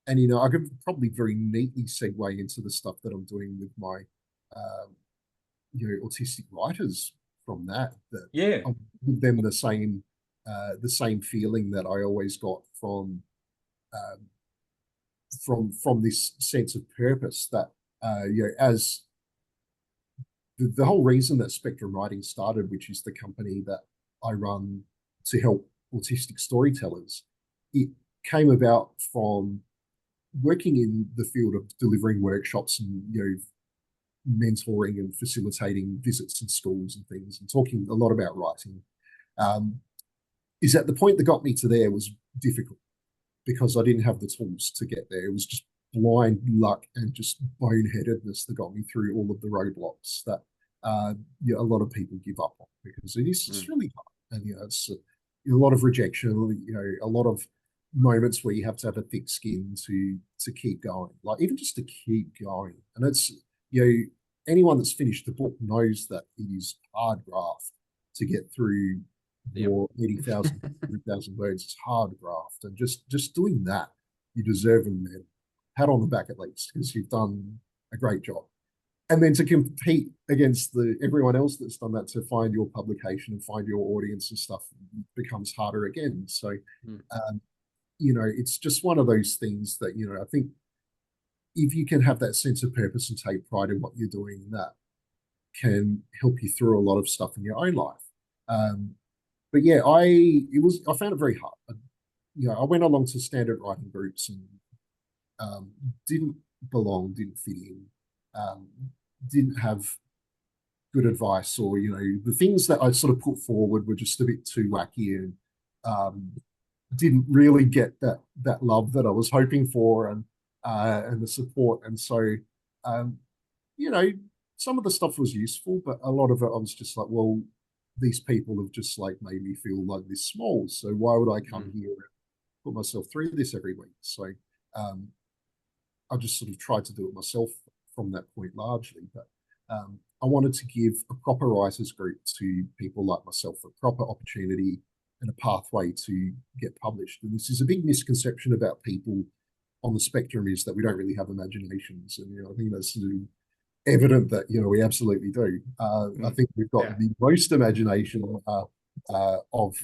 And I could probably very neatly segue into the stuff that I'm doing with my autistic writers from that. That Yeah. I give them the same feeling that I always got um, from this sense of purpose. That as the whole reason that Spectrum Writing started, which is the company that I run to help autistic storytellers, it came about from working in the field of delivering workshops and mentoring and facilitating visits in schools and things, and talking a lot about writing. Um, is that the point that got me to there was difficult because I didn't have the tools to get there. It was just blind luck and just boneheadedness that got me through all of the roadblocks that a lot of people give up on, because it's really hard, and it's a lot of rejection, a lot of moments where you have to have a thick skin to keep going, like even just to keep going. And it's anyone that's finished the book knows that it is hard graft to get through your 80,000, 100,000 words. It's hard graft, and just doing that, you deserve a medal, pat on the back at least, because you've done a great job. And then to compete against everyone else that's done that, to find your publication and find your audience and stuff, becomes harder again. So, it's just one of those things that I think if you can have that sense of purpose and take pride in what you're doing, that can help you through a lot of stuff in your own life. But yeah, I found it very hard. I went along to standard writing groups and didn't belong, didn't fit in, didn't have good advice, or the things that I sort of put forward were just a bit too wacky, and didn't really get that love that I was hoping for, and the support. And so some of the stuff was useful, but a lot of it I was just like, well, these people have just like made me feel like this small, so why would I come here and put myself through this every week? So I just sort of tried to do it myself from that point largely. But I wanted to give a proper writers group to people like myself, a proper opportunity and a pathway to get published. And this is a big misconception about people on the spectrum, is that we don't really have imaginations. And I think that's evident that we absolutely do. I think we've got the most imagination of out of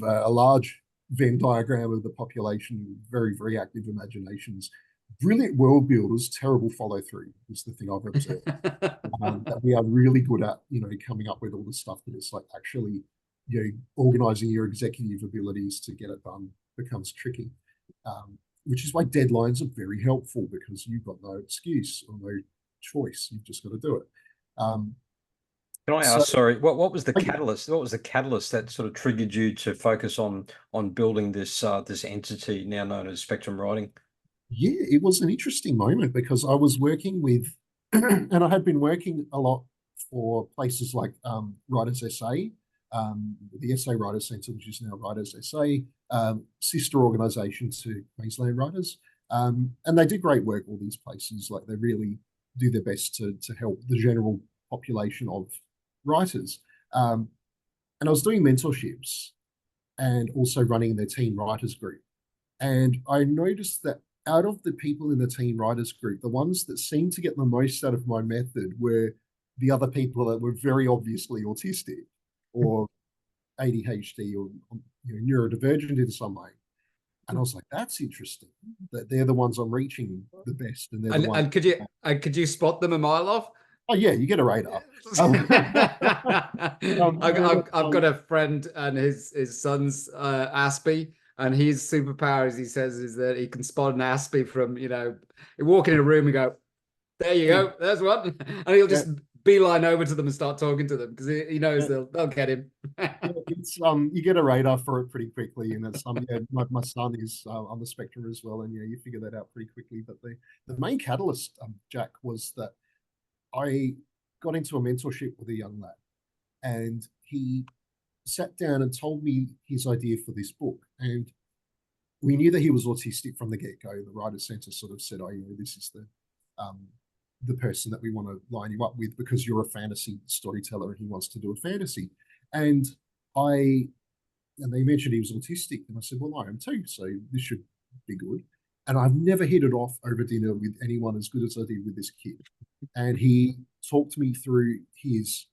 a large Venn diagram of the population, very, very active imaginations. Brilliant world builders, terrible follow through is the thing I've observed. That we are really good at, coming up with all the stuff, that it's like actually, organizing your executive abilities to get it done becomes tricky. Which is why deadlines are very helpful, because you've got no excuse or no choice. You've just got to do it. Can I ask, sorry, what was the catalyst? What was the catalyst that sort of triggered you to focus on building this this entity now known as Spectrum Writing? Yeah, it was an interesting moment, because I was working with, and I had been working a lot for places like Writers SA, the Essay Writers Centre, which is now Writers SA, sister organisation to Queensland Writers. And they do great work, all these places. Like, they really do their best to help the general population of writers. And I was doing mentorships and also running their teen writers group. And I noticed that out of the people in the teen writers group, the ones that seemed to get the most out of my method were the other people that were very obviously autistic or ADHD or neurodivergent in some way. And I was like, that's interesting, that they're the ones I'm reaching the best, and they're the ones. And could you spot them a mile off? Oh yeah, you get a radar. I've got a friend, and his son's Aspie, and his superpower, as he says, is that he can spot an Aspie from, you walk in a room and go, there you go, there's one, and he'll just beeline over to them and start talking to them, because he knows they'll get him. It's you get a radar for it pretty quickly, and it's my son is on the spectrum as well, and you figure that out pretty quickly. But the main catalyst, Jack, was that I got into a mentorship with a young lad, and he sat down and told me his idea for this book. And we knew that he was autistic from the get-go. The Writers Centre sort of said, this is the person that we want to line you up with, because you're a fantasy storyteller and he wants to do a fantasy. And they mentioned he was autistic, and I said, well, I am too, so this should be good. And I've never hit it off over dinner with anyone as good as I did with this kid. And he talked me through his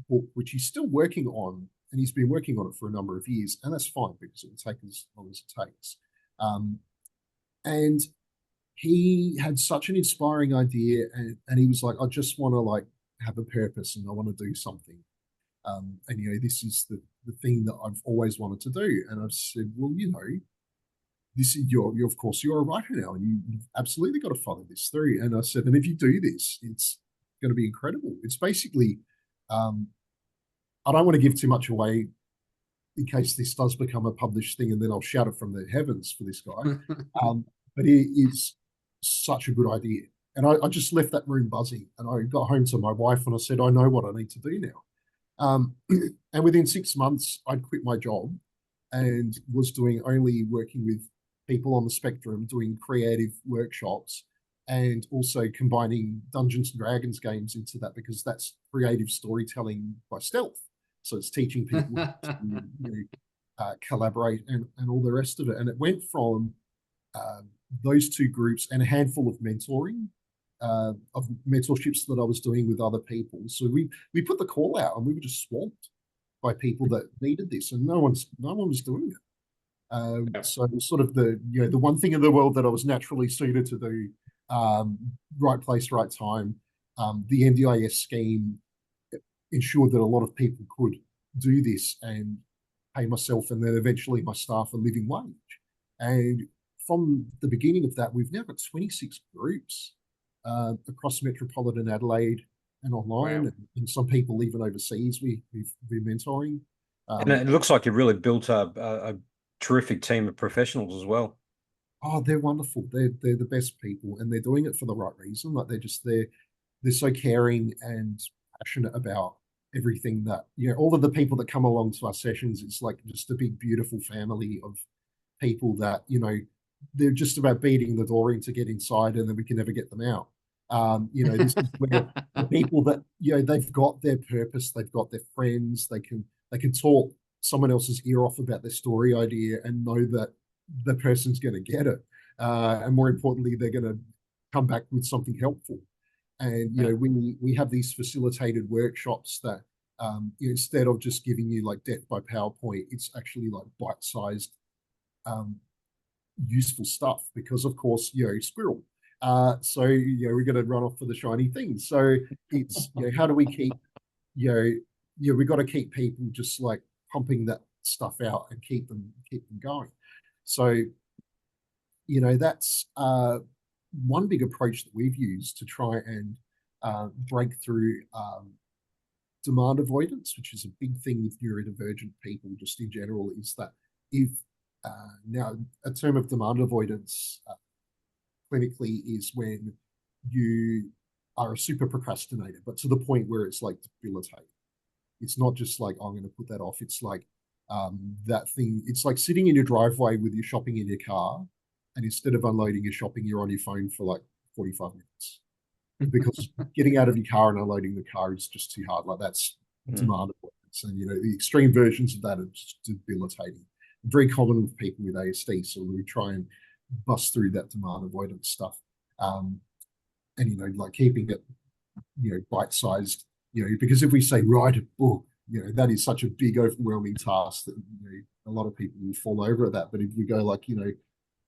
book, which he's still working on, and he's been working on it for a number of years, and that's fine because it will take as long as it takes. And he had such an inspiring idea, and he was like, I just want to like have a purpose and I want to do something. And you know, this is the thing that I've always wanted to do. And I've said, well, you know, this is you're of course you're a writer now, and you've absolutely got to follow this through. And I said, and if you do this, it's going to be incredible. It's basically, I don't want to give too much away in case this does become a published thing, and then I'll shout it from the heavens for this guy. But it is such a good idea. And I just left that room buzzing, and I got home to my wife and I said, I know what I need to do now. And within 6 months, I'd quit my job and was only working with people on the spectrum, doing creative workshops, and also combining Dungeons and Dragons games into that, because that's creative storytelling by stealth. So it's teaching people to collaborate and all the rest of it. And it went from those two groups and a handful of mentoring, of mentorships that I was doing with other people. So we put the call out, and we were just swamped by people that needed this, and no one was doing it. So it was sort of the one thing in the world that I was naturally suited to do. Right place, right time. The NDIS scheme ensured that a lot of people could do this and pay myself and then eventually my staff a living wage. And from the beginning of that, we've now got 26 groups across metropolitan Adelaide and online, and some people even overseas we've been mentoring. And it looks like you've really built a terrific team of professionals as well. Oh, they're wonderful. They're the best people, and they're doing it for the right reason. Like they're so caring and passionate about everything that, all of the people that come along to our sessions, it's like just a big, beautiful family of people that, they're just about beating the door in to get inside, and then we can never get them out. This is where the people that, they've got their purpose, they've got their friends, they can talk someone else's ear off about their story idea and know that the person's going to get it. And more importantly, they're going to come back with something helpful. And, we have these facilitated workshops that instead of just giving you like death by PowerPoint, it's actually like bite-sized useful stuff, because of course, squirrel. So, we're going to run off for the shiny things. So it's, how do we keep, we've got to keep people just like pumping that stuff out and keep them going. So, that's one big approach that we've used to try and break through demand avoidance, which is a big thing with neurodivergent people just in general, is that if now a term of demand avoidance clinically is when you are a super procrastinator, but to the point where it's like debilitating. It's not just like, oh, I'm going to put that off. It's like that thing. It's like sitting in your driveway with your shopping in your car, and instead of unloading your shopping, you're on your phone for like 45 minutes. Because getting out of your car and unloading the car is just too hard. Like that's demand avoidance. And, the extreme versions of that are just debilitating. Very common with people with ASD. So we try and bust through that demand avoidance stuff. And, like keeping it, bite-sized, because if we say write a book, that is such a big, overwhelming task that, a lot of people will fall over at that. But if we go like,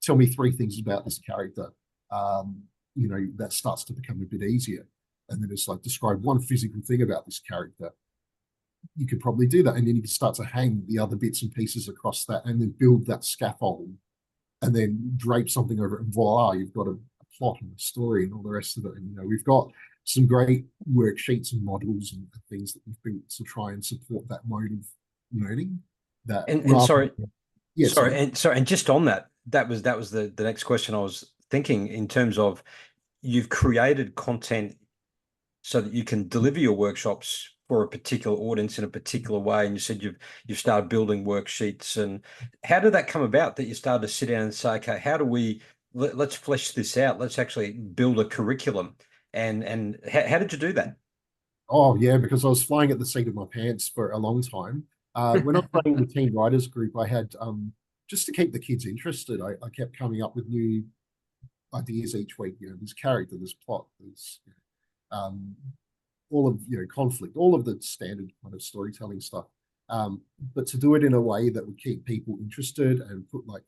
tell me 3 things about this character, that starts to become a bit easier. And then it's like, describe one physical thing about this character. You could probably do that. And then you can start to hang the other bits and pieces across that, and then build that scaffold, and then drape something over it, and voila, you've got a plot and a story and all the rest of it. And, we've got some great worksheets and models and things that we've built to try and support that mode of learning. That and sorry, and just on that was the next question I was thinking, in terms of you've created content so that you can deliver your workshops for a particular audience in a particular way, and you said you've started building worksheets. And how did that come about, that you started to sit down and say, okay, how do we let's flesh this out, let's actually build a curriculum? And how did you do that? Oh yeah, because I was flying at the seat of my pants for a long time. When I was running the teen writers group, I had just to keep the kids interested, I kept coming up with new ideas each week. You know, there's character, there's plot, there's all of, you know, conflict, all of the standard kind of storytelling stuff. But to do it in a way that would keep people interested and put, like,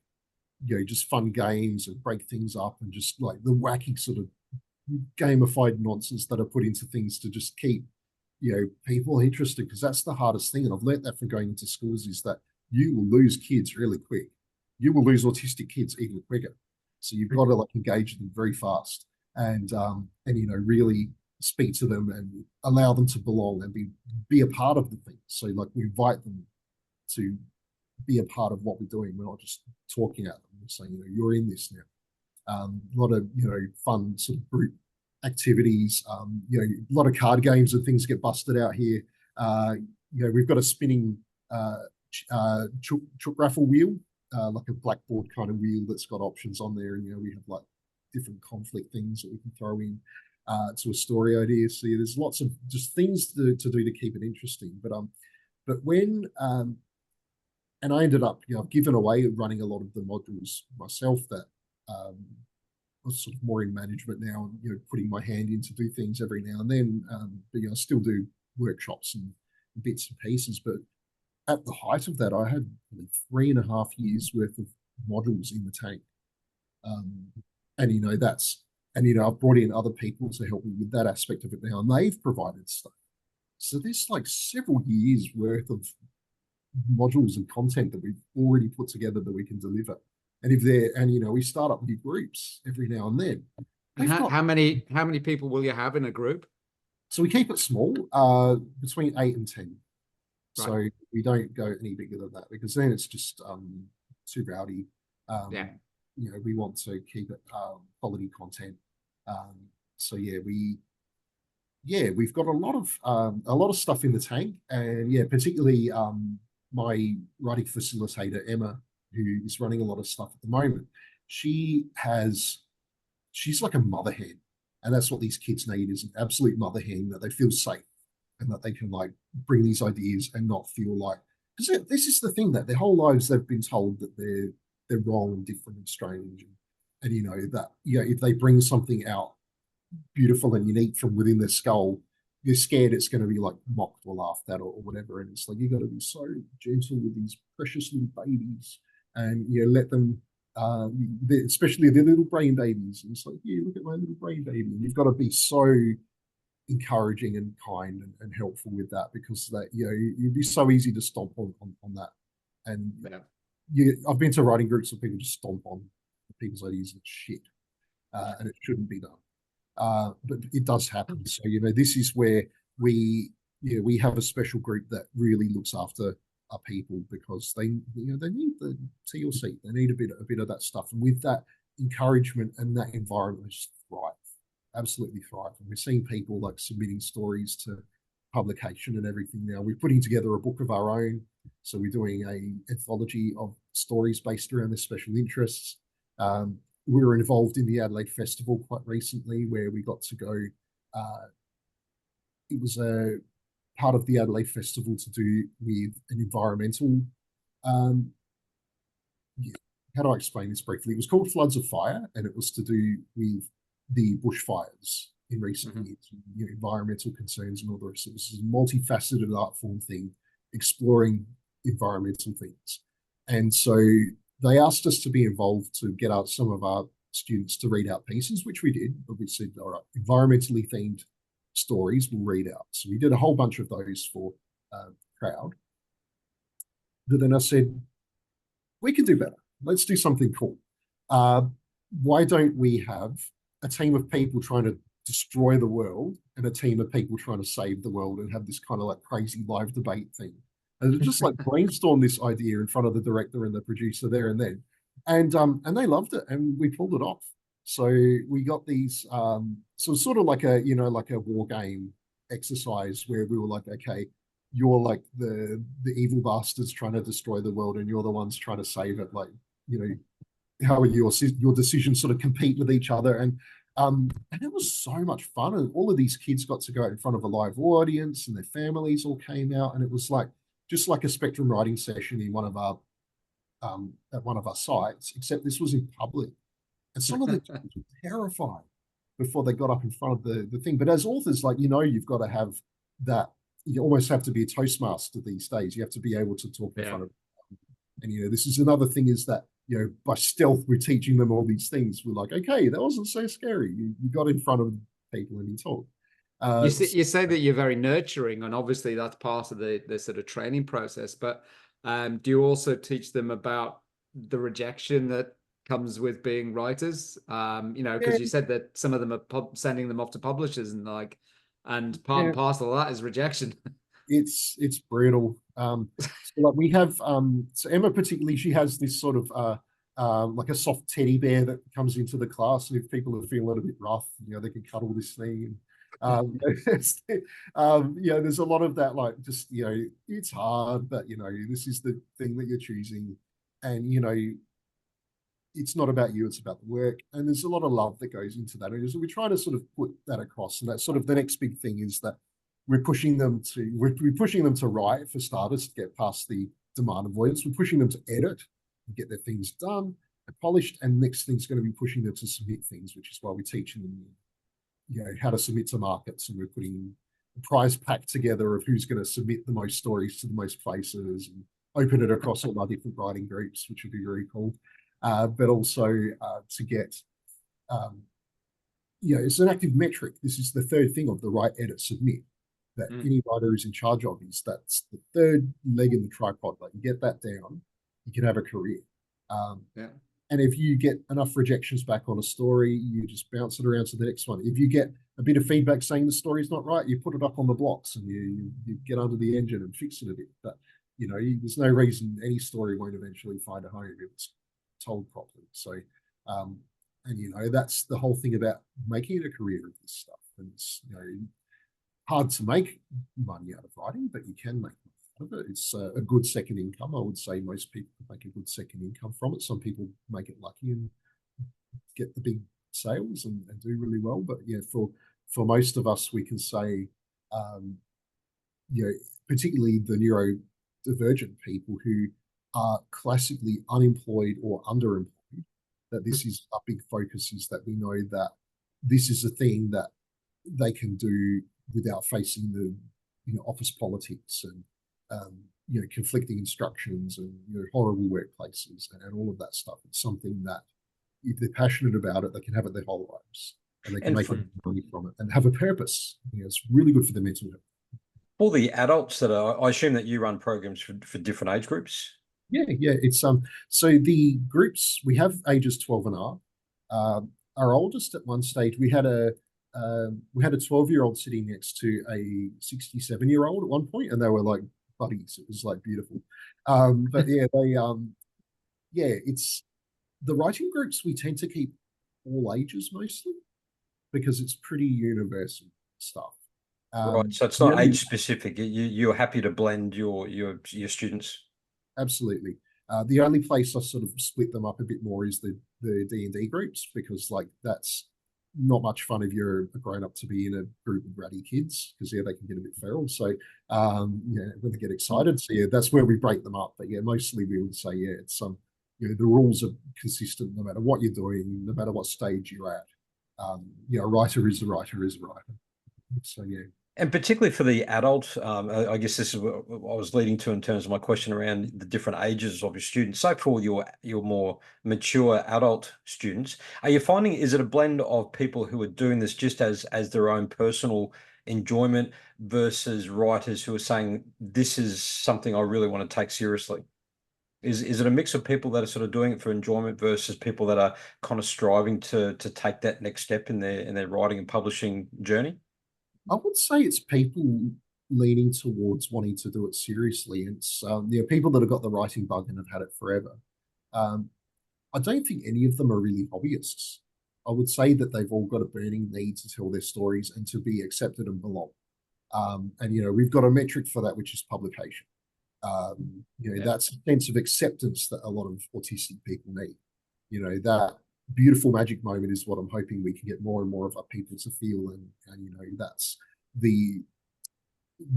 you know, just fun games and break things up, and just like the wacky sort of gamified nonsense that are put into things to just keep, you know, people interested, because that's the hardest thing. And I've learned that from going into schools, is that you will lose kids really quick. You will lose autistic kids even quicker. So you've got to like engage them very fast, and you know, really speak to them and allow them to belong and be a part of the thing. So like we invite them to be a part of what we're doing. We're not just talking at them. We're saying, you know, you're in this now. A lot of, you know, fun sort of group activities. You know, a lot of card games and things get busted out here. You know, we've got a spinning chook raffle wheel, like a blackboard kind of wheel that's got options on there, and you know, we have like different conflict things that we can throw in to a story idea. So yeah, there's lots of just things to do to keep it interesting. But when and I ended up, you know, I've given away running a lot of the modules myself, that I was sort of more in management now, and you know, putting my hand in to do things every now and then. But you know, I still do workshops and bits and pieces. But at the height of that, I had 3.5 years worth of modules in the tank. And you know, and you know, I've brought in other people to help me with that aspect of it now, and they've provided stuff. So there's like several years worth of modules and content that we've already put together that we can deliver. And you know, we start up new groups every now and then. And how many people will you have in a group? So we keep it small, between 8 and 10. Right. So we don't go any bigger than that, because then it's just too rowdy. Yeah. You know, we want to keep it quality content. So yeah, we've got a lot of stuff in the tank, and yeah, particularly my writing facilitator Emma, who is running a lot of stuff at the moment. She's like a mother hen, and that's what these kids need, is an absolute mother hen, that they feel safe and that they can like bring these ideas and not feel like, because this is the thing, that their whole lives they've been told that they're wrong and different and strange, and you know, that, you know, if they bring something out beautiful and unique from within their skull, you're scared it's going to be like mocked or laughed at, or whatever. And it's like, you got to be so gentle with these precious little babies, and you know, let them, especially the little brain babies. And it's like, yeah, look at my little brain baby. And you've got to be so encouraging and kind and helpful with that, because that, you know, you'd be so easy to stomp on that. And I've been to writing groups where people just stomp on people's ideas and shit, and it shouldn't be done. But it does happen. So, you know, this is where we have a special group that really looks after our people, because they need the TLC. They need a bit of that stuff. And with that encouragement and that environment, they just thrive, absolutely thrive. And we're seeing people like submitting stories to publication and everything now. We're putting together a book of our own. So we're doing an anthology of stories based around their special interests. We were involved in the Adelaide Festival quite recently, where we got to go. It was a part of the Adelaide Festival to do with an environmental. How do I explain this briefly? It was called Floods of Fire, and it was to do with the bushfires in recent years, you know, environmental concerns and all the rest of it. This is a multifaceted art form thing, exploring environmental things. And so they asked us to be involved to get out some of our students to read out pieces, which we did. But we said, all right, environmentally themed stories we'll read out. So we did a whole bunch of those for the crowd. But then I said, we can do better. Let's do something cool. Why don't we have a team of people trying to destroy the world and a team of people trying to save the world, and have this kind of like crazy live debate thing? And just like brainstorm this idea in front of the director and the producer there and then. And they loved it, and we pulled it off. So we got these, so sort of like a war game exercise, where we were like, okay, you're like the evil bastards trying to destroy the world, and you're the ones trying to save it. Like, you know, how are your decisions sort of compete with each other? And it was so much fun. And all of these kids got to go out in front of a live audience, and their families all came out, and it was like, just like a spectrum writing session in one of our at one of our sites, except this was in public. And some of the students were terrified before they got up in front of the thing. But as authors, like, you know, you've got to have that, you almost have to be a Toastmaster these days. You have to be able to talk in front of them. And, you know, this is another thing is that, you know, by stealth, we're teaching them all these things. We're like, okay, that wasn't so scary. You got in front of people and you talk. You say that you're very nurturing, and obviously that's part of the sort of training process. But do you also teach them about the rejection that comes with being writers? You know, because you said that some of them are sending them off to publishers, and like, and part and parcel of that is rejection. It's brutal. So like we have so Emma particularly, she has this sort of like a soft teddy bear that comes into the class, and if people are feeling a bit rough, you know, they can cuddle this thing. And you know, there's a lot of that, like, just, you know, it's hard, but you know, this is the thing that you're choosing, and you know, it's not about you, it's about the work. And there's a lot of love that goes into that. And so we try to sort of put that across. And that's sort of the next big thing is that we're pushing them to write, for starters, to get past the demand avoidance. We're pushing them to edit and get their things done and polished. And next thing's going to be pushing them to submit things, which is why we're teaching them, you know, how to submit to markets. And we're putting a prize pack together of who's going to submit the most stories to the most places and open it across all our different writing groups, which would be very cool. But also to get, you know, it's an active metric. This is the third thing of the write, edit, submit that any writer is in charge of. Is that's the third leg in the tripod. Like, you get that down, you can have a career. And if you get enough rejections back on a story, you just bounce it around to the next one. If you get a bit of feedback saying the story's not right, you put it up on the blocks and you get under the engine and fix it a bit. But you know, there's no reason any story won't eventually find a home if it's told properly. So, and you know, that's the whole thing about making it a career of this stuff. And it's, you know, hard to make money out of writing, but you can make money out of it. It's a good second income. I would say most people make a good second income from it. Some people make it lucky and get the big sales and do really well. But yeah, for most of us, we can say, you know, particularly the neurodivergent people who are classically unemployed or underemployed, that this is a big focus, is that we know that this is a thing that they can do without facing the, you know, office politics and you know, conflicting instructions and, you know, horrible workplaces and all of that stuff. It's something that if they're passionate about it, they can have it their whole lives and they can make money from it and have a purpose. You know, it's really good for their mental health. For the adults that are, I assume that you run programs for different age groups. Yeah, it's so the groups we have ages 12 and up. Our oldest at one stage, we had a 12-year-old sitting next to a 67-year-old at one point, and they were like buddies. It was like beautiful. But yeah, it's the writing groups, we tend to keep all ages mostly because it's pretty universal stuff. Right, so it's not age specific. You're happy to blend your students. Absolutely. The only place I sort of split them up a bit more is the D&D groups, because like that's not much fun if you're a grown up to be in a group of bratty kids, because yeah, they can get a bit feral. So yeah, when they get excited, so yeah, that's where we break them up. But yeah, mostly we would say it's you know, the rules are consistent no matter what you're doing, no matter what stage you're at. You know, a writer is a writer is a writer. So yeah. And particularly for the adult, I guess this is what I was leading to in terms of my question around the different ages of your students. So for your more mature adult students, are you finding, is it a blend of people who are doing this just as their own personal enjoyment versus writers who are saying, this is something I really want to take seriously? Is it a mix of people that are sort of doing it for enjoyment versus people that are kind of striving to take that next step in their writing and publishing journey? I would say it's people leaning towards wanting to do it seriously. It's you know, people that have got the writing bug and have had it forever. I don't think any of them are really hobbyists. I would say that they've all got a burning need to tell their stories and to be accepted and belong. And you know, we've got a metric for that, which is publication. You know, that's a sense of acceptance that a lot of autistic people need. You know, that beautiful magic moment is what I'm hoping we can get more and more of our people to feel, and you know, that's the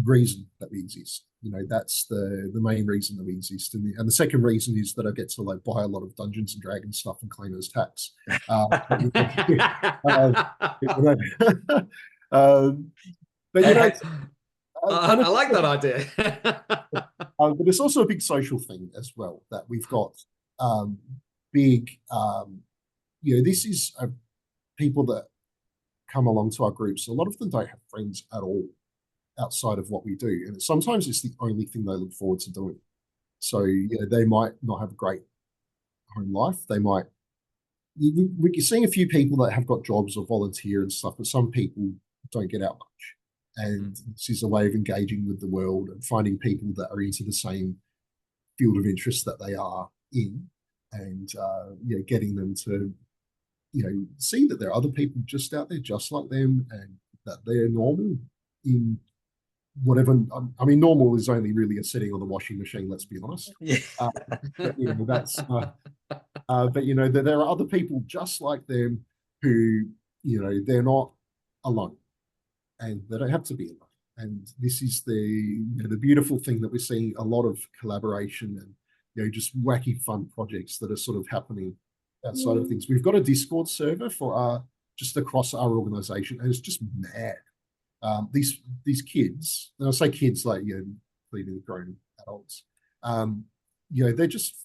reason that we exist. that's the main reason that we exist. And the second reason is that I get to like buy a lot of Dungeons and Dragons stuff and claim it as tax. But I like that idea. But it's also a big social thing as well, that we've got big, this is people that come along to our groups. A lot of them don't have friends at all outside of what we do. And sometimes it's the only thing they look forward to doing. So, they might not have a great home life. They might, we're seeing a few people that have got jobs or volunteer and stuff, but some people don't get out much. And this is a way of engaging with the world and finding people that are into the same field of interest that they are in, and getting them to see that there are other people just out there just like them, and that they're normal in whatever. I mean, normal is only really a setting on the washing machine, let's be honest. Yeah. But that there are other people just like them who, they're not alone. And they don't have to be alone. And this is the beautiful thing that we're seeing a lot of collaboration and just wacky fun projects that are sort of happening outside of things. We've got a Discord server for just across our organization, and it's just mad. These kids, and I say kids like leading grown adults, they're just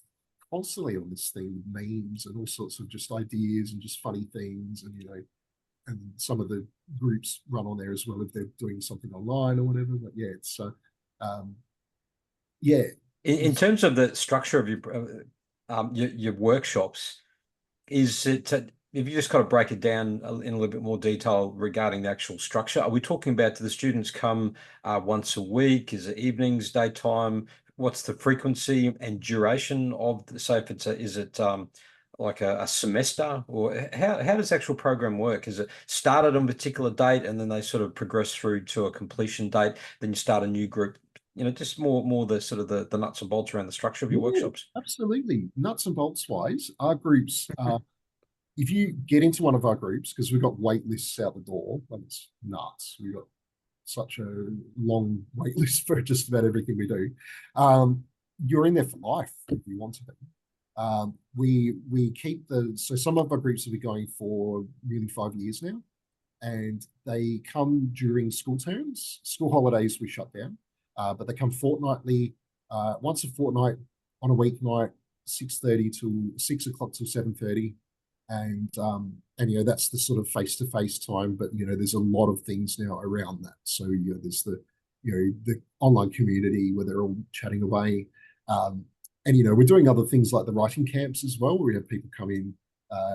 constantly on this thing, memes and all sorts of just ideas and just funny things, and some of the groups run on there as well if they're doing something online or whatever. But it's In terms of the structure of your workshops, is it? If you just kind of break it down in a little bit more detail regarding the actual structure, are we talking about, do the students come once a week? Is it evenings, daytime? What's the frequency and duration of say if it's is it like a semester, or how does the actual program work? Is it started on a particular date and then they sort of progress through to a completion date, then you start a new group? Just more the sort of the nuts and bolts around the structure of your workshops. Absolutely. Nuts and bolts wise, our groups, if you get into one of our groups, because we've got wait lists out the door, but it's nuts. We've got such a long wait list for just about everything we do. You're in there for life if you want to be. We keep so some of our groups will be going for nearly 5 years now, and they come during school terms. School holidays we shut down, but they come fortnightly, once a fortnight on a weeknight, 6:30 to 6 o'clock till 7:30, and that's the sort of face-to-face time. But there's a lot of things now around that. So there's the online community where they're all chatting away. And we're doing other things like the writing camps as well, where we have people come in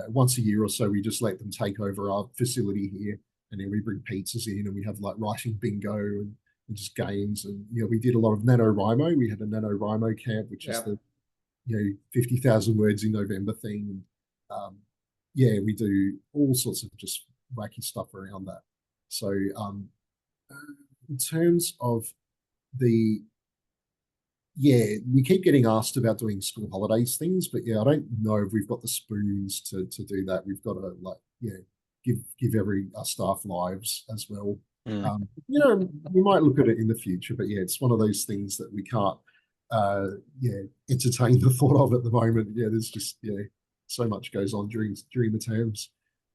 once a year or so. We just let them take over our facility here, and then we bring pizzas in, and we have like writing bingo and just games. And we did a lot of NaNoWriMo. We had a NaNoWriMo camp, which is the 50,000 words in November thing. And we do all sorts of just wacky stuff around that. So in terms of we keep getting asked about doing school holidays things, but I don't know if we've got the spoons to do that. We've got to give our staff lives as well. We might look at it in the future, but it's one of those things that we can't entertain the thought of at the moment. There's just so much goes on during the terms.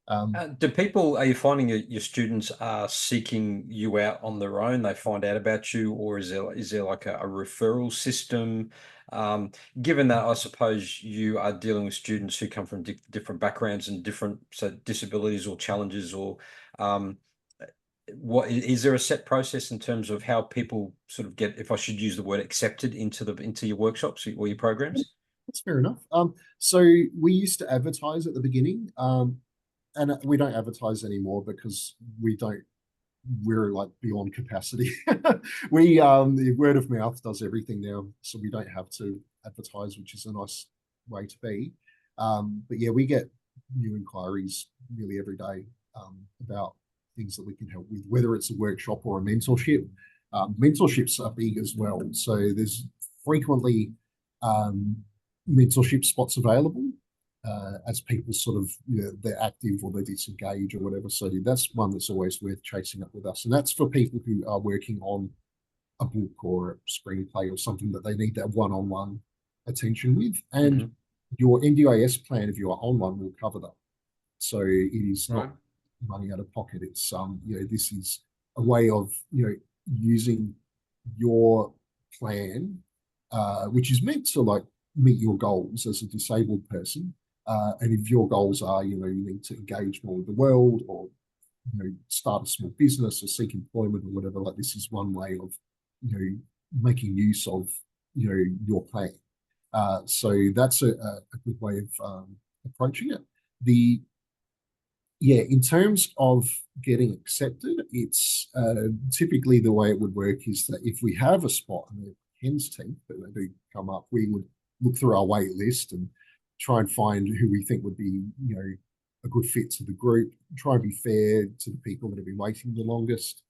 Are you finding your students are seeking you out on their own? They find out about you, or is there like a referral system? Given that, I suppose you are dealing with students who come from different backgrounds and different disabilities or challenges, or what is there a set process in terms of how people sort of get, if I should use the word, accepted into your workshops or your programs? That's fair enough. So we used to advertise at the beginning. And we don't advertise anymore because we're like beyond capacity. The word of mouth does everything now, so we don't have to advertise, which is a nice way to be. But we get new inquiries nearly every day about things that we can help with, whether it's a workshop or a mentorship. Mentorships are big as well. So there's frequently mentorship spots available. As people sort of, they're active or they disengage or whatever. So that's one that's always worth chasing up with us. And that's for people who are working on a book or a screenplay or something that they need that one-on-one attention with. And your NDIS plan, if you are on one, will cover that. So it is not money out of pocket. It's this is a way of using your plan, which is meant to like meet your goals as a disabled person. And if your goals are, you need to engage more with the world, or start a small business or seek employment or whatever, like this is one way of making use of your plan. So that's a good way of approaching it. In terms of getting accepted, it's typically the way it would work is that if we have a spot in the hen's teeth, but they do come up, we would look through our wait list and try and find who we think would be, a good fit to the group, try and be fair to the people that have been waiting the longest.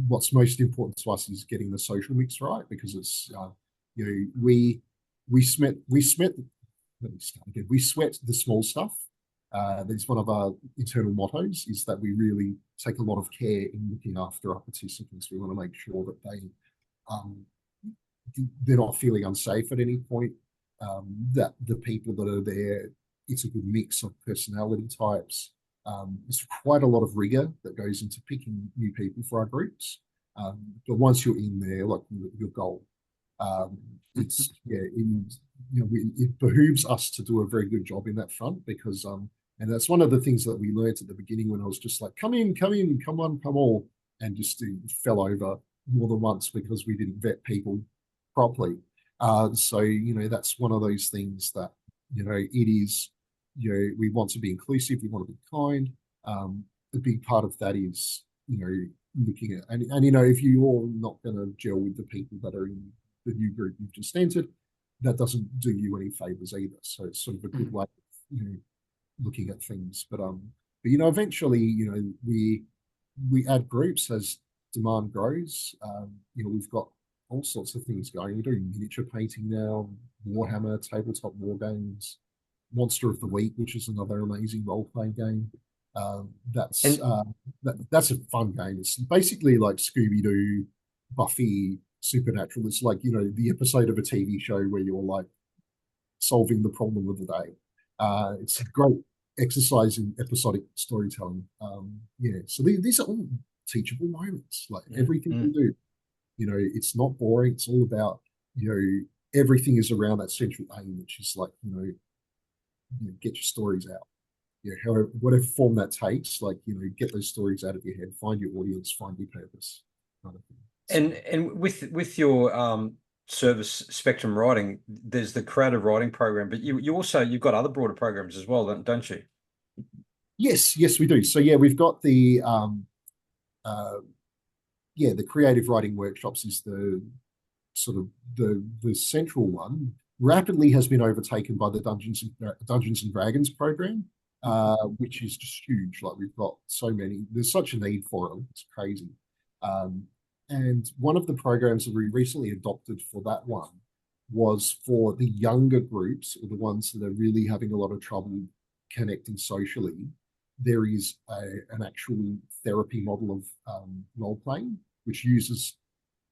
What's most important to us is getting the social mix right, because it's, we sweat the small stuff. That's one of our internal mottos, is that we really take a lot of care in looking after our participants. We want to make sure that they're not feeling unsafe at any point, that the people that are there, it's a good mix of personality types. There's quite a lot of rigor that goes into picking new people for our groups. But once you're in there, like your goal, it behooves us to do a very good job in that front, because and that's one of the things that we learned at the beginning, when I was just like, come in, come on, come all, and just fell over more than once because we didn't vet people properly. So that's one of those things that it is. We want to be inclusive, we want to be kind. The big part of that is looking at, and if you're not going to gel with the people that are in the new group you've just entered, that doesn't do you any favors either. So it's sort of a good way of looking at things. But eventually we add groups as demand grows. We've got all sorts of things going. We're doing miniature painting now, Warhammer, tabletop war games, Monster of the Week, which is another amazing role-playing game. That's a fun game. It's basically like Scooby-Doo, Buffy, Supernatural. It's like the episode of a TV show where you're like solving the problem of the day. It's a great exercise in episodic storytelling. So these are all teachable moments. Like everything we do, it's not boring. It's all about everything is around that central aim, which is like get your stories out. However, whatever form that takes, like get those stories out of your head, find your audience, find your purpose, kind of thing. And with your service spectrum writing, there's the creative writing program, but you've got other broader programs as well, don't you? Yes, we do. So we've got the creative writing workshops is the sort of the central one. Rapidly has been overtaken by the Dungeons and Dragons program, which is just huge. Like we've got so many. There's such a need for them. It's crazy. And one of the programs that we recently adopted for that one was for the younger groups, or the ones that are really having a lot of trouble connecting socially. There is an actual therapy model of role-playing, which uses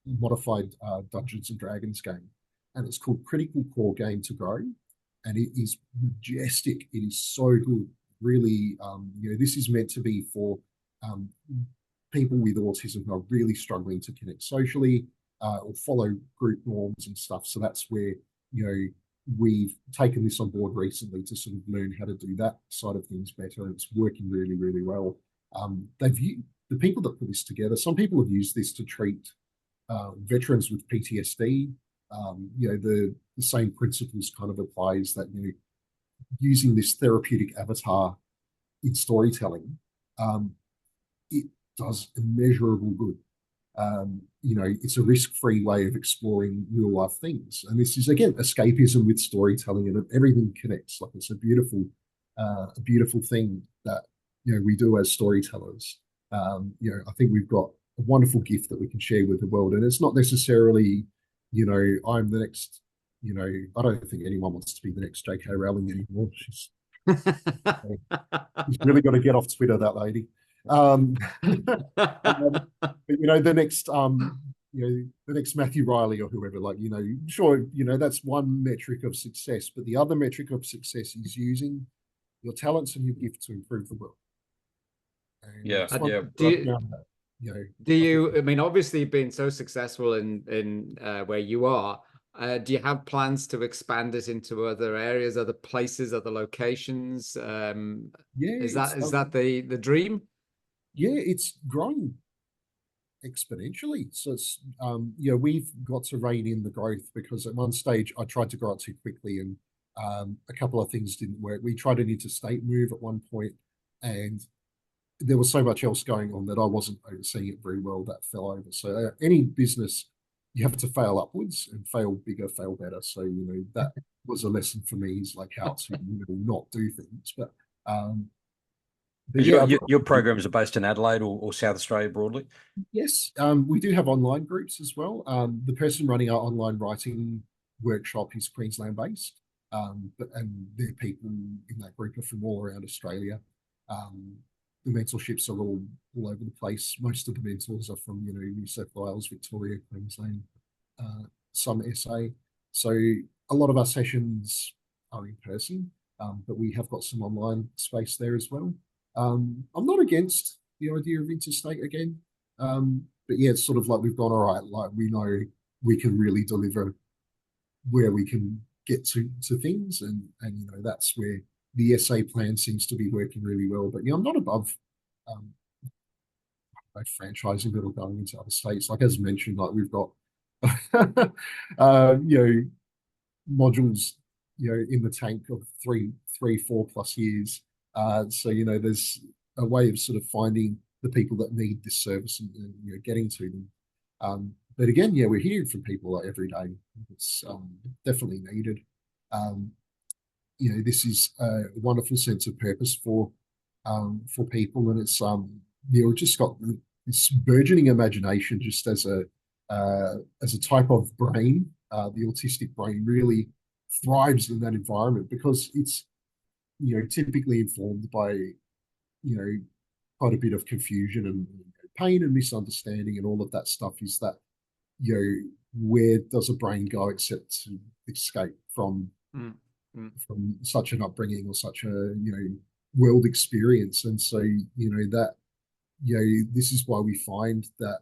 modified Dungeons and Dragons game. And it's called Critical Core Game to Grow. And it is majestic. It is so good. Really, this is meant to be for people with autism who are really struggling to connect socially or follow group norms and stuff. So that's where, we've taken this on board recently to sort of learn how to do that side of things better. And it's working really, really well. The people that put this together, some people have used this to treat veterans with PTSD. The same principles kind of applies, that using this therapeutic avatar in storytelling, it does immeasurable good. It's a risk-free way of exploring real-life things, and this is again escapism with storytelling, and everything connects. Like it's a beautiful thing that we do as storytellers. I think we've got a wonderful gift that we can share with the world, and it's not necessarily I'm the next, I don't think anyone wants to be the next J.K. Rowling anymore. She's really got to get off Twitter, that lady. But the next the next Matthew Riley or whoever, like, sure, that's one metric of success, but the other metric of success is using your talents and your gift to improve the world. And yeah. Do you, I mean, obviously you've been so successful in where you are. Do you have plans to expand it into other areas, other places, other locations? Is that the dream? Yeah, it's growing exponentially. So it's we've got to rein in the growth, because at one stage I tried to grow it too quickly, and a couple of things didn't work. We tried an interstate move at one point, and there was so much else going on that I wasn't overseeing it very well, that fell over. So any business, you have to fail upwards and fail bigger, fail better. So that was a lesson for me, is like how to not do things. But your programs are based in Adelaide or South Australia broadly? Yes, we do have online groups as well. The person running our online writing workshop is Queensland based, and there are people in that group are from all around Australia. The mentorships are all over the place. Most of the mentors are from New South Wales, Victoria, Queensland, some SA. So a lot of our sessions are in person, but we have got some online space there as well. I'm not against the idea of interstate again, but yeah, it's sort of like we've gone, all right, like we know we can really deliver where we can get to things, and that's where the SA plan seems to be working really well. But I'm not above franchising it or going into other states. Like as mentioned, like we've got modules in the tank of 4+ years. So there's a way of sort of finding the people that need this service and getting to them. But again, we're hearing from people like every day. It's definitely needed. This is a wonderful sense of purpose for people, and it's just got this burgeoning imagination, just as a type of brain. The autistic brain really thrives in that environment, because it's typically informed by quite a bit of confusion and pain and misunderstanding, and all of that stuff. Is that where does a brain go except to escape from such an upbringing or such a world experience? And so that this is why we find that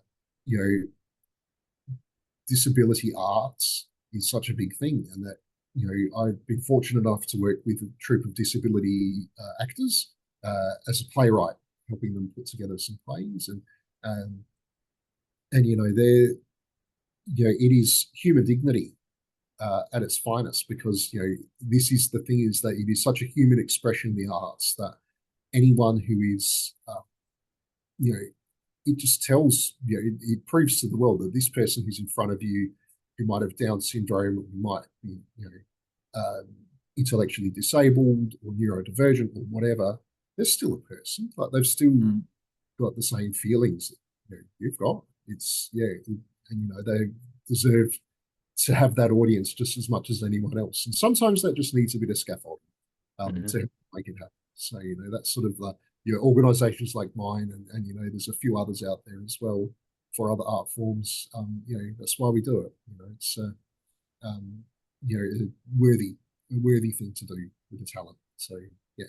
disability arts is such a big thing, and that I've been fortunate enough to work with a troupe of disability actors as a playwright, helping them put together some plays, and they're it is human dignity at its finest, because this is the thing, is that it is such a human expression in the arts that anyone who is it just tells it proves to the world that this person who's in front of you, who might have Down syndrome, or who might be intellectually disabled or neurodivergent or whatever, they're still a person. Like they've still got the same feelings that you've got. It's and they deserve to have that audience just as much as anyone else. And sometimes that just needs a bit of scaffolding to make it happen. So that's sort of the organisations like mine, and there's a few others out there as well for other art forms. That's why we do it. It's a worthy thing to do with the talent. So yeah.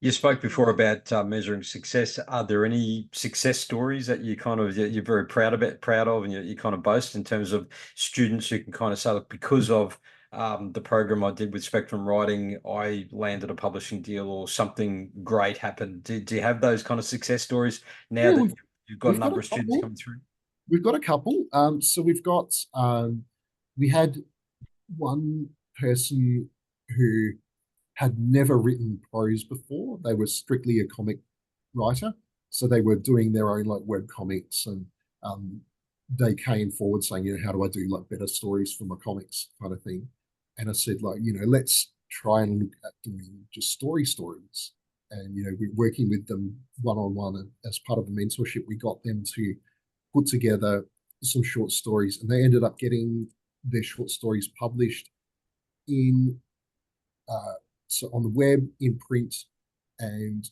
You spoke before about measuring success. Are there any success stories that you kind of you're very proud of, and you kind of boast in terms of students who can kind of say, look, because of the program I did with Spectrum Writing, I landed a publishing deal, or something great happened? Do you have those kind of success stories now that you've got a number of students coming through? We've got a couple. So we've got we had one person who had never written prose before. They were strictly a comic writer, so they were doing their own like web comics, and they came forward saying, how do I do like better stories for my comics kind of thing? And I said, like, let's try and look at doing just stories. And we're working with them one-on-one, and as part of a mentorship, we got them to put together some short stories, and they ended up getting their short stories published in so on the web, in print, and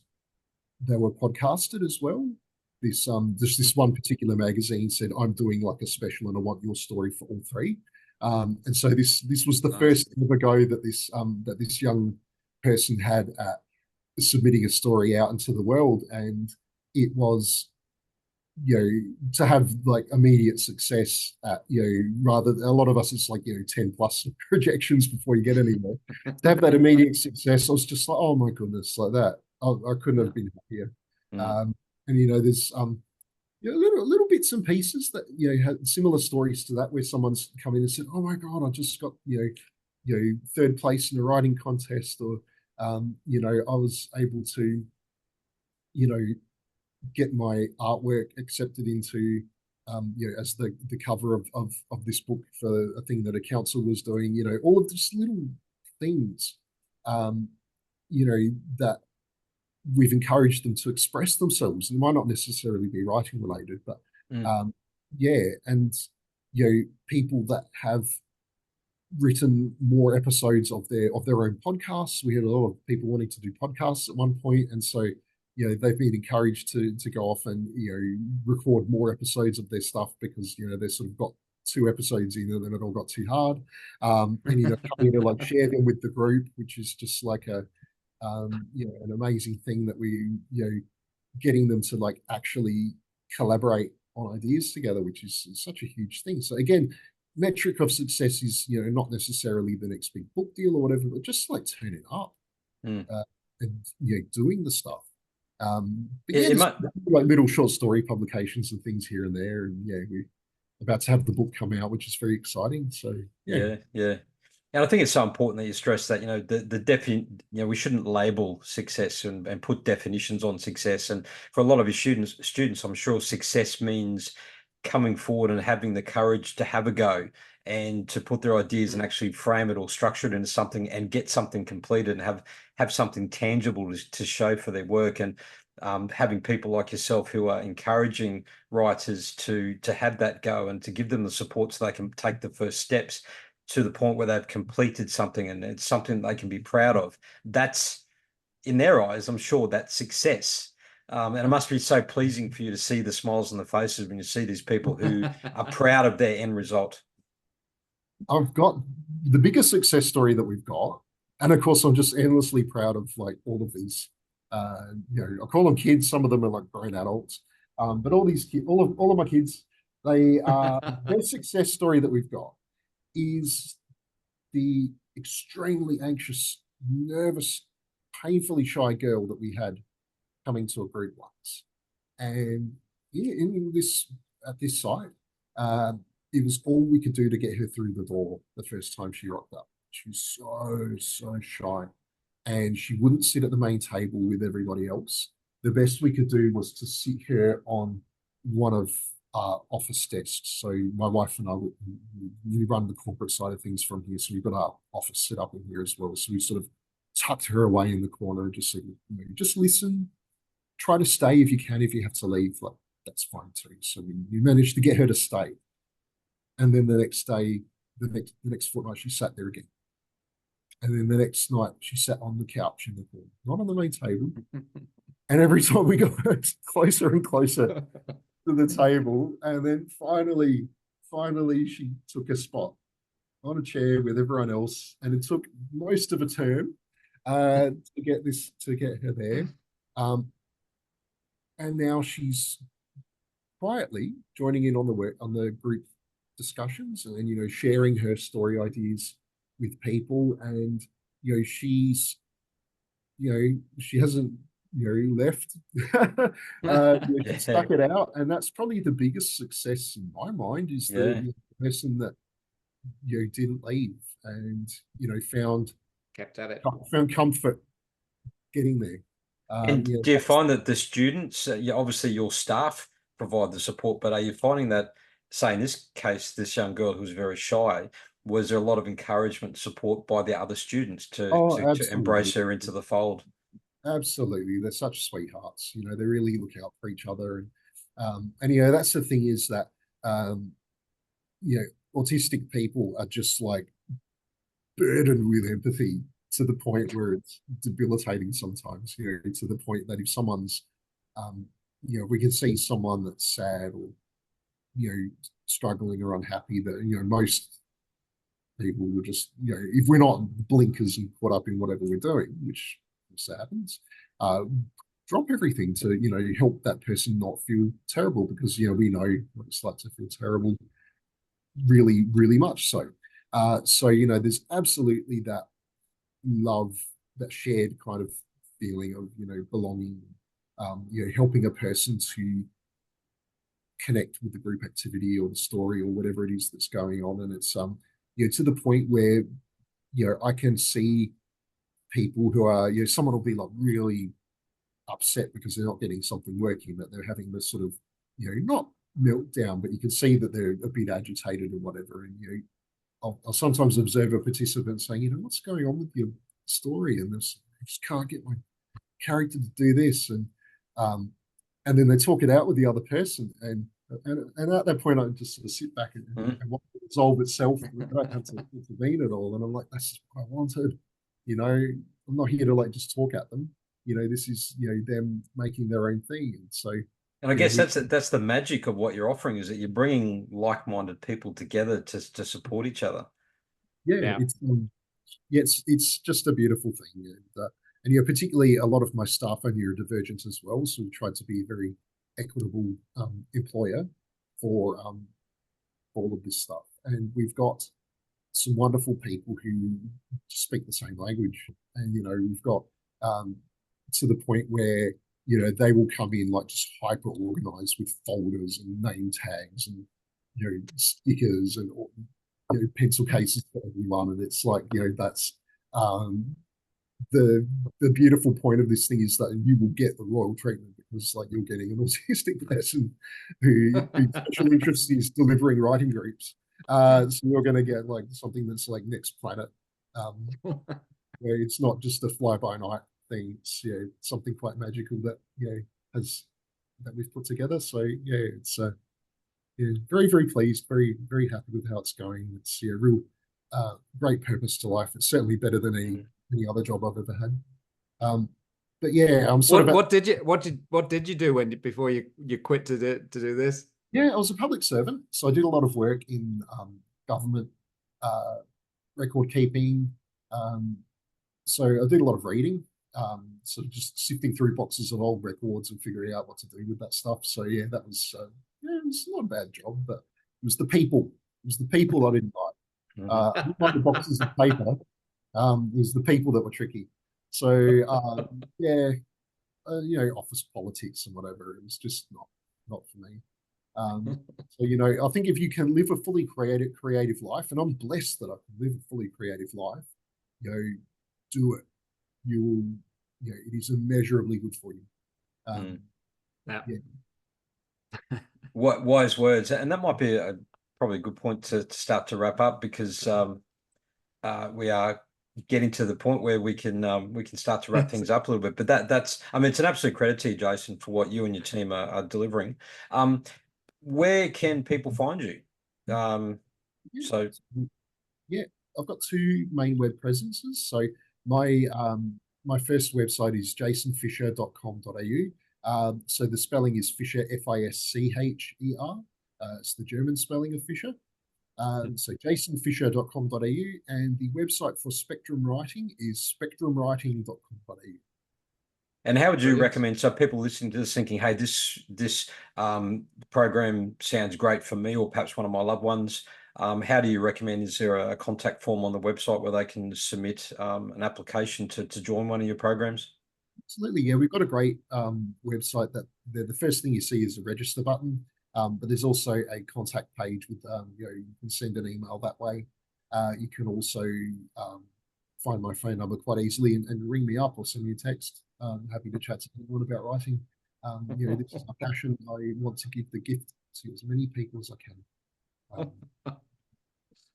they were podcasted as well. this one particular magazine said, I'm doing like a special and I want your story for all three. And so this was the first ever go that this young person had at submitting a story out into the world, and it was, to have like immediate success at, rather, a lot of us, it's like, 10 plus projections before you get anywhere. To have that immediate success, I was just like, oh my goodness, like that. I couldn't have been happier. And there's little bits and pieces that had similar stories to that, where someone's come in and said, oh my God, I just got third place in a writing contest, or I was able to get my artwork accepted into as the cover of this book for a thing that a council was doing. All of these little things that we've encouraged them to express themselves. It might not necessarily be writing related, but and people that have written more episodes of their own podcasts. We had a lot of people wanting to do podcasts at one point, and so they've been encouraged to go off and record more episodes of their stuff, because they've sort of got 2 episodes in and then it all got too hard, and coming to like share them with the group, which is just like an amazing thing that we getting them to like actually collaborate on ideas together, which is such a huge thing. So again, metric of success is not necessarily the next big book deal or whatever, but just like turning up and doing the stuff. Like little short story publications and things here and there, and we're about to have the book come out, which is very exciting. So yeah. And I think it's so important that you stress that, we shouldn't label success and put definitions on success. And for a lot of your students, I'm sure success means coming forward and having the courage to have a go and to put their ideas and actually frame it or structure it into something and get something completed and have something tangible to show for their work. And having people like yourself who are encouraging writers to have that go and to give them the support so they can take the first steps to the point where they've completed something and it's something they can be proud of. That's, in their eyes, I'm sure, that's success. And it must be so pleasing for you to see the smiles on the faces when you see these people who are proud of their end result. I've got the biggest success story that we've got, and of course I'm just endlessly proud of like all of these. I call them kids. Some of them are like grown adults, but all these kids, all of my kids, they their success story that we've got is the extremely anxious, nervous, painfully shy girl that we had coming to a group once. And at this site, it was all we could do to get her through the door the first time she rocked up. She was so shy, and she wouldn't sit at the main table with everybody else. The best we could do was to sit her on one of office desks. So my wife and I, we run the corporate side of things from here, so we've got our office set up in here as well. So we sort of tucked her away in the corner and just said, just listen, try to stay if you can. If you have to leave, like, that's fine too. So we managed to get her to stay, and then the next day, the next fortnight, she sat there again. And then the next night, she sat on the couch in the corner, not on the main table. And every time we got closer and closer to the table, and then finally she took a spot on a chair with everyone else, and it took most of a term to get her there. And now she's quietly joining in on the group discussions, and sharing her story ideas with people, and she hasn't left. She stuck it out, and that's probably the biggest success in my mind, is the person that didn't leave, and kept at it, found comfort getting there. And do you find that the students, obviously your staff provide the support, but are you finding that, say in this case, this young girl who was very shy, was there a lot of encouragement, support by the other students to embrace her into the fold? Absolutely. They're such sweethearts. They really look out for each other. And that's the thing, is that, autistic people are just like burdened with empathy to the point where it's debilitating sometimes, to the point that if someone's we can see someone that's sad or, struggling or unhappy, that, most people will just, if we're not blinkers and caught up in whatever we're doing, which happens, drop everything to, help that person not feel terrible, because, we know what it's like to feel terrible, really, really much so. So, there's absolutely that love, that shared kind of feeling of, belonging, helping a person to connect with the group activity or the story or whatever it is that's going on. And it's, to the point where, I can see people who are, someone will be like really upset because they're not getting something working, that they're having this sort of, not meltdown, but you can see that they're a bit agitated or whatever. And, I'll sometimes observe a participant saying, what's going on with your story? And this, I just can't get my character to do this. And then they talk it out with the other person. And at that point, I just sort of sit back and watch it resolve itself. And I don't have to intervene at all. And I'm like, that's what I wanted. I'm not here to like just talk at them. This is, them making their own thing. And so, and I guess that's the magic of what you're offering, is that you're bringing like-minded people together to support each other. Yeah. It's just a beautiful thing. And particularly a lot of my staff are neurodivergent as well. So we tried to be a very equitable employer for all of this stuff. And we've got some wonderful people who speak the same language. And, we've got to the point where, they will come in like just hyper organized with folders and name tags and, stickers and, pencil cases for everyone. And it's like, that's the beautiful point of this thing, is that you will get the royal treatment, because like you're getting an autistic person whose special interest is delivering writing groups. So you're going to get like something that's like next planet, where it's not just a fly-by-night thing. It's something quite magical that that we've put together. So it's very, very pleased, very, very happy with how it's going. It's a real great purpose to life. It's certainly better than any other job I've ever had. But yeah, I'm sort of. What did you do before you quit to do this? Yeah, I was a public servant, so I did a lot of work in government record keeping. So I did a lot of reading, sort of just sifting through boxes of old records and figuring out what to do with that stuff. So yeah, that was it was not a bad job, but it was the people. It was the people I didn't like. I didn't like the boxes of paper. It was the people that were tricky. So office politics and whatever. It was just not for me. So I think if you can live a fully creative life, and I'm blessed that I can live a fully creative life, do it. You will, it is immeasurably good for you. What wise words, and that might be probably a good point to start to wrap up, because we are getting to the point where we can start to wrap things up a little bit. But that's, I mean, it's an absolute credit to you, Jason, for what you and your team are delivering. Where can people find you? I've got two main web presences. So my first website is jasonfischer.com.au. So the spelling is Fischer, Fischer. It's the German spelling of Fischer. So jasonfischer.com.au, and the website for Spectrum Writing is spectrumwriting.com.au. And how would you recommend, so people listening to this thinking, hey, this program sounds great for me, or perhaps one of my loved ones, how do you recommend, is there a contact form on the website where they can submit an application to join one of your programs? Absolutely, yeah. We've got a great website that the first thing you see is a register button, but there's also a contact page with, you can send an email that way. You can also find my phone number quite easily and ring me up or send me a text. I'm happy to chat to anyone about writing. This is my passion. I want to give the gift to as many people as I can.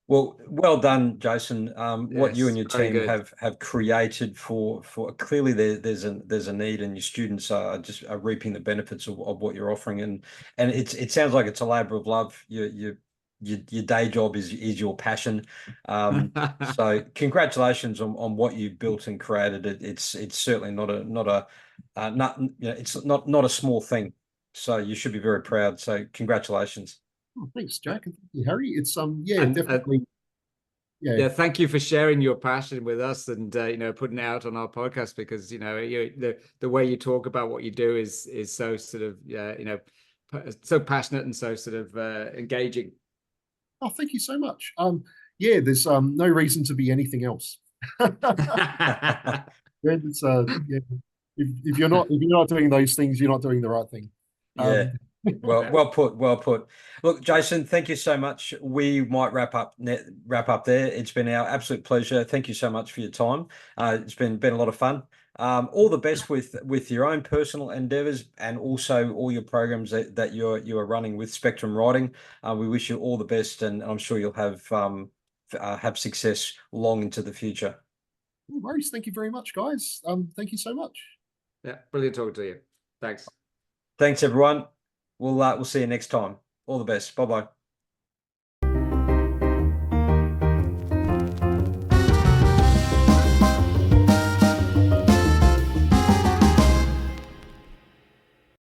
Well done, Jason. What you and your team have created for clearly there's a need, and your students are reaping the benefits of what you're offering, and it sounds like it's a labor of love. Your day job is your passion. So congratulations on what you built and created. It's certainly not a small thing. So you should be very proud. So congratulations. Oh, thanks, Jack, and thank you, Harry. It's yeah, And, definitely. Yeah, thank you for sharing your passion with us, and you know, putting it out on our podcast, because you know, the way you talk about what you do is so sort of you know, so passionate and so sort of engaging. Oh, thank you so much. Yeah, there's no reason to be anything else. It's yeah, if you're not doing those things, you're not doing the right thing. Yeah. Well put. Well put. Look, Jason, thank you so much. We might wrap up there. It's been our absolute pleasure. Thank you so much for your time. It's been a lot of fun. All the best with your own personal endeavors, and also all your programs that you are running with Spectrum Writing. We wish you all the best, and I'm sure you'll have success long into the future. No worries. Thank you very much, guys. Thank you so much. Yeah, brilliant talking to you. Thanks. Thanks, everyone. We'll see you next time. All the best. Bye-bye.